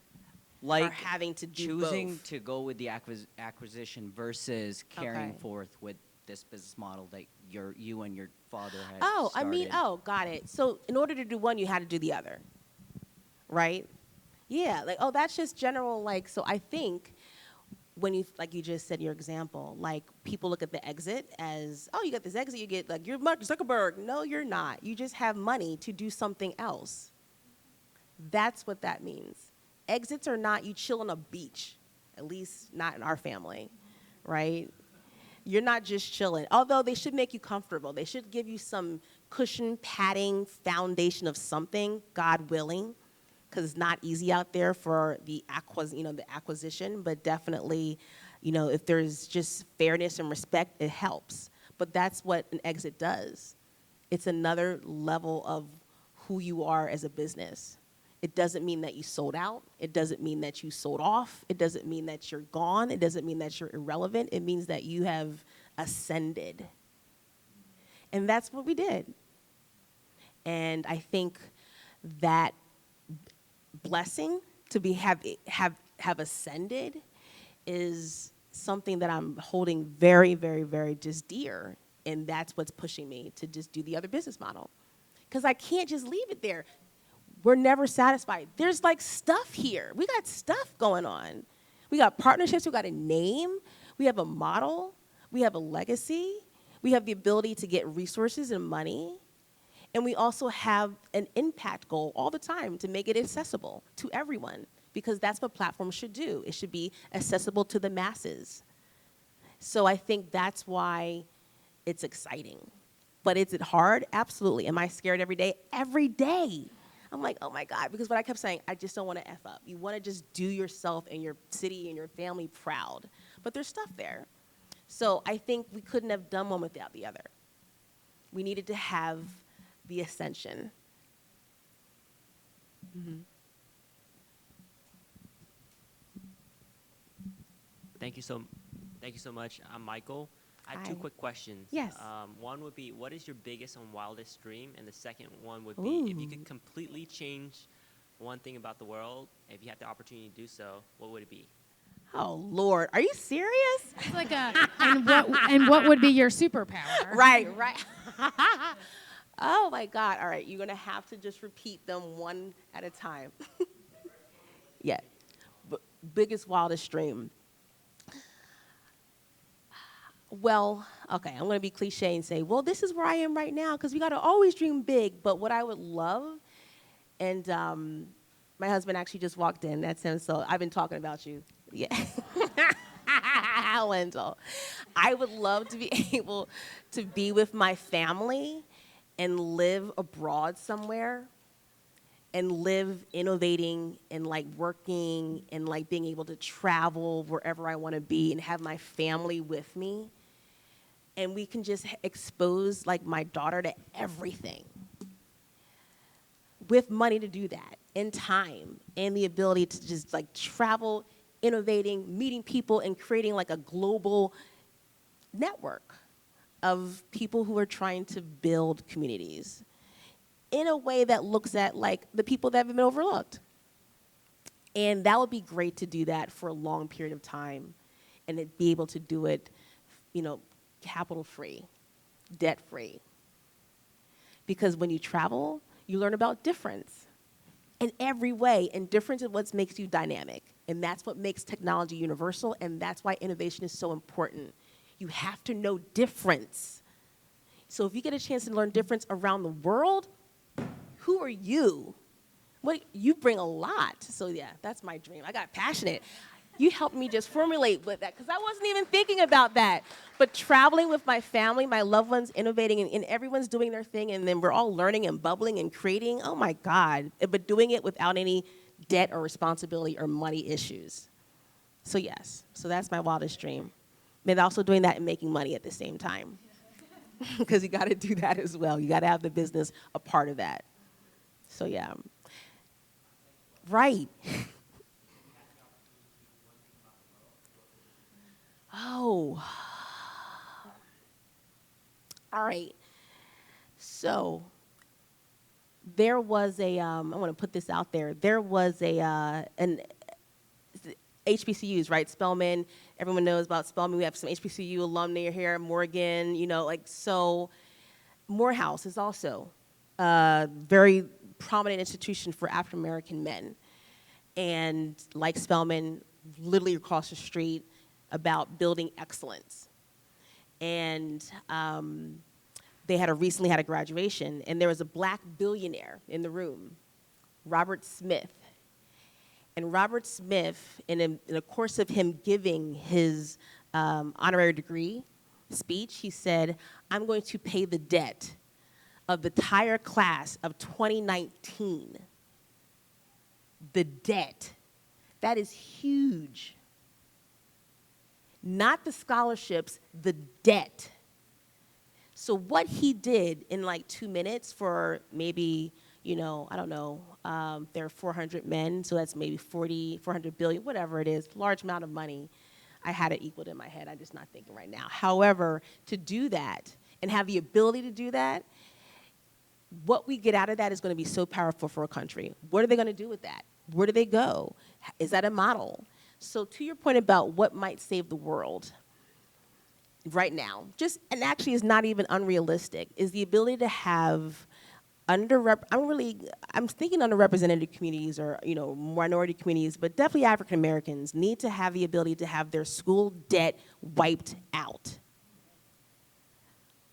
Like having to do choosing both? to go with the acquisition versus carrying Okay. forth with this business model that you and your father had Oh, started. got it. So in order to do one, you had to do the other, right? Yeah, that's just general, so I think when you, like you just said, your example, people look at the exit as, oh, you got this exit, you get, you're Mark Zuckerberg. No, you're not. You just have money to do something else. That's what that means. Exits are not you chill on a beach, at least not in our family, right? You're not just chilling, although they should make you comfortable. They should give you some cushion, padding, foundation of something, God willing, because it's not easy out there for the acquisition, but definitely, if there's just fairness and respect, it helps. But that's what an exit does. It's another level of who you are as a business. It doesn't mean that you sold out. It doesn't mean that you sold off. It doesn't mean that you're gone. It doesn't mean that you're irrelevant. It means that you have ascended. And that's what we did. And I think that blessing to have ascended is something that I'm holding very, very, very just dear. And that's what's pushing me to just do the other business model. Because I can't just leave it there. We're never satisfied. There's like stuff here. We got stuff going on. We got partnerships. We got a name. We have a model. We have a legacy. We have the ability to get resources and money. And we also have an impact goal all the time to make it accessible to everyone, because that's what platforms should do. It should be accessible to the masses. So I think that's why it's exciting. But is it hard? Absolutely. Am I scared every day? Every day. I'm like, oh my God, because what I kept saying, I just don't want to F up. You want to just do yourself and your city and your family proud. But there's stuff there. So I think we couldn't have done one without the other. We needed to have the ascension. Mm-hmm. Thank you so much. I'm Michael. I have Hi. 2 quick questions. Yes. One would be, what is your biggest and wildest dream? And the second one would be, if you could completely change one thing about the world, if you had the opportunity to do so, what would it be? Oh, Lord. Are you serious? It's like and what would be your superpower? Right. Oh, my God. All right. You're going to have to just repeat them one at a time. Yeah. Biggest, wildest dream. Well, okay, I'm going to be cliche and say, well, this is where I am right now, because we got to always dream big. But what I would love, and my husband actually just walked in. That's him, so I've been talking about you. Yeah. Wendell. I would love to be able to be with my family and live abroad somewhere and live innovating and like working and like being able to travel wherever I want to be and have my family with me. And we can just expose like my daughter to everything with money to do that, and time, and the ability to just like travel, innovating, meeting people, and creating like a global network of people who are trying to build communities in a way that looks at like the people that have been overlooked. And that would be great to do that for a long period of time and to be able to do it, capital free, debt free. Because when you travel, you learn about difference in every way, and difference is what makes you dynamic. And that's what makes technology universal, and that's why innovation is so important. You have to know difference. So if you get a chance to learn difference around the world, who are you? You bring a lot. So yeah, that's my dream. I got passionate. You helped me just formulate with that, because I wasn't even thinking about that. But traveling with my family, my loved ones, innovating, and everyone's doing their thing, and then we're all learning and bubbling and creating, oh my God. But doing it without any debt or responsibility or money issues. So yes, so that's my wildest dream. And also doing that and making money at the same time. Because you got to do that as well. You got to have the business a part of that. So yeah. Right. Oh. All right. So there was I want to put this out there. There was an HBCUs, right? Spelman. Everyone knows about Spelman. We have some HBCU alumni here, Morgan, so Morehouse is also a very prominent institution for African American men. And like Spelman, literally across the street, about building excellence. And they recently had a graduation, and there was a black billionaire in the room. Robert Smith. And Robert Smith, in a course of him giving his honorary degree speech, he said, I'm going to pay the debt of the entire class of 2019. The debt. That is huge. Not the scholarships, the debt. So what he did in like 2 minutes for maybe, I don't know, there are 400 men, so that's maybe 400 billion, whatever it is, large amount of money. I had it equaled in my head. I'm just not thinking right now. However, to do that and have the ability to do that, what we get out of that is going to be so powerful for a country. What are they going to do with that? Where do they go? Is that a model? So to your point about what might save the world right now, and actually is not even unrealistic, is the ability to have I'm thinking underrepresented communities or, minority communities, but definitely African Americans need to have the ability to have their school debt wiped out.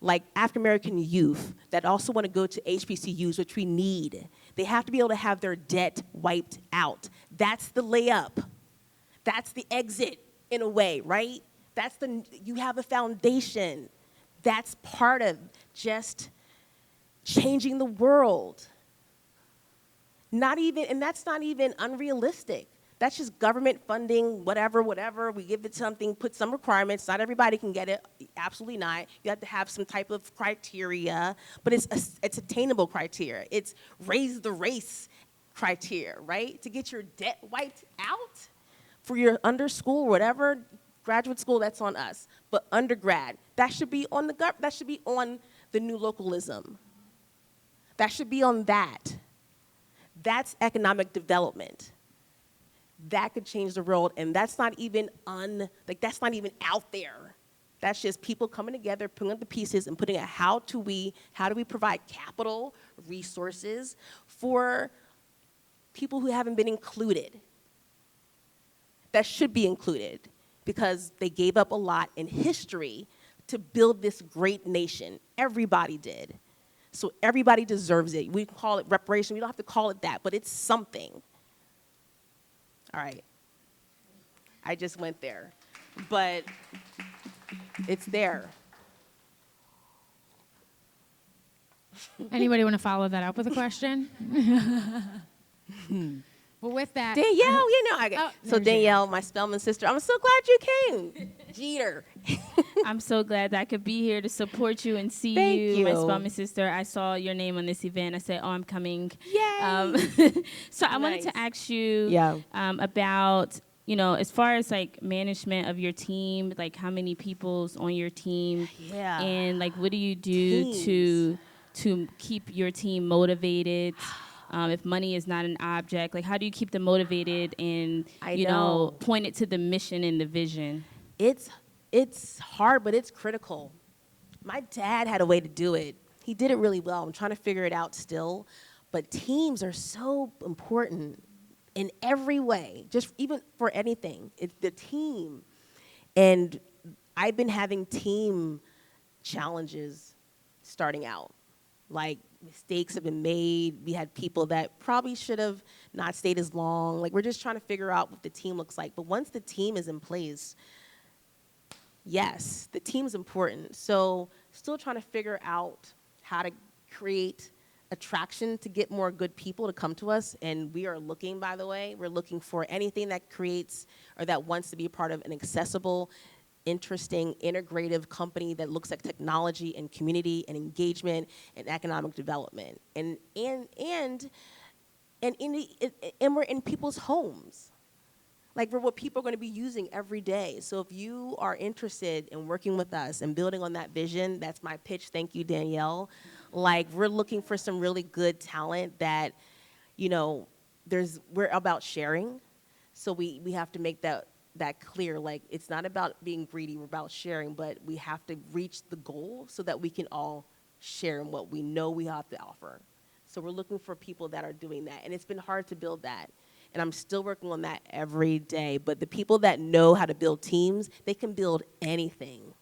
Like African American youth that also want to go to HBCUs, which we need, they have to be able to have their debt wiped out. That's the layup. That's the exit in a way, right? You have a foundation. That's part of just changing the world. And that's not even unrealistic. That's just government funding, whatever. We give it something, put some requirements. Not everybody can get it, absolutely not. You have to have some type of criteria, but it's attainable criteria. It's raise the race criteria, right? To get your debt wiped out for your under school, whatever, graduate school, that's on us. But undergrad, that should be on the new localism. That should be on that. That's economic development. That could change the world, and that's not even that's not even out there. That's just people coming together, putting up the pieces, and putting out how do we provide capital, resources for people who haven't been included. That should be included because they gave up a lot in history to build this great nation. Everybody did. So everybody deserves it. We call it reparation. We don't have to call it that, but it's something. All right. I just went there. But it's there. Anybody want to follow that up with a question? Well, with that. Danielle, so Danielle, my Spelman sister, I'm so glad you came. Jeter. I'm so glad that I could be here to support you and see Thank you, you. my Spelman sister. I saw your name on this event. I said, I'm coming. Yay. So I wanted to ask you about, as far as like management of your team, like how many people's on your team, and like what do you do to keep your team motivated? If money is not an object, like how do you keep them motivated and point it to the mission and the vision? It's hard, but it's critical. My dad had a way to do it. He did it really well. I'm trying to figure it out still, but teams are so important in every way. Just even for anything, it's the team. And I've been having team challenges starting out, like. Mistakes have been made. We had people that probably should have not stayed as long. Like, we're just trying to figure out what the team looks like. But once the team is in place, yes, the team's important. So still trying to figure out how to create attraction to get more good people to come to us. And we are looking, by the way, we're looking for anything that creates or that wants to be a part of an accessible, interesting, integrative company that looks at technology and community and engagement and economic development. And we're in people's homes. Like, we're what people are going to be using every day. So if you are interested in working with us and building on that vision, that's my pitch. Thank you, Danielle. Like, we're looking for some really good talent that, we're about sharing. So we have to make that clear. Like, it's not about being greedy, we're about sharing, but we have to reach the goal so that we can all share in what we know we have to offer. So we're looking for people that are doing that. And it's been hard to build that. And I'm still working on that every day. But the people that know how to build teams, they can build anything.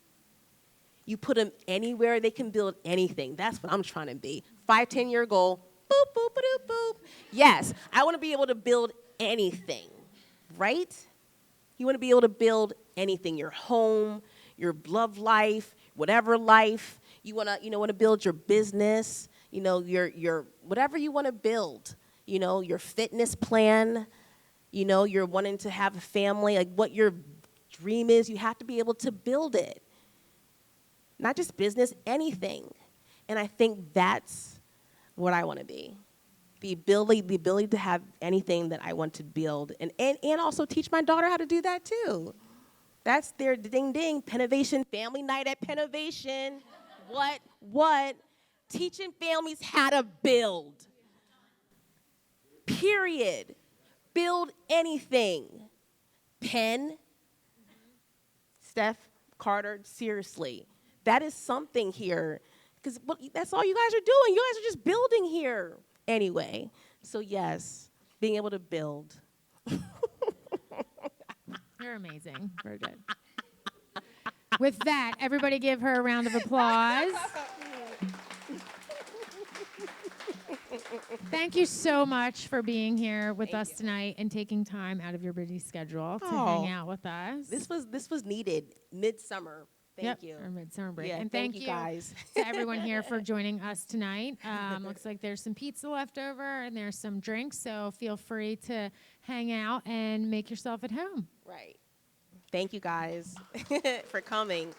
You put them anywhere, they can build anything. That's what I'm trying to be. 5-10 year goal, boop, boop, boop, boop. Yes, I want to be able to build anything, right? You want to be able to build anything, your home, your love life, whatever life. You want to build your business, your whatever you want to build, your fitness plan, you're wanting to have a family, like what your dream is, you have to be able to build it. Not just business, anything. And I think that's what I want to be. The ability to have anything that I want to build, and also teach my daughter how to do that too. That's their ding ding, Pennovation family night at Pennovation. What? Teaching families how to build. Period. Build anything. Penn, Steph, Carter, seriously. That is something here. Because that's all you guys are doing. You guys are just building here. Anyway, so yes, being able to build. You're amazing, Bridget. With that, everybody give her a round of applause. Thank you so much for being here with us tonight and taking time out of your busy schedule to hang out with us. This was needed midsummer. Thank you. Our midsummer break. Yeah, and thank you guys to everyone here for joining us tonight. Looks like there's some pizza left over and there's some drinks, so feel free to hang out and make yourself at home. Right. Thank you guys for coming.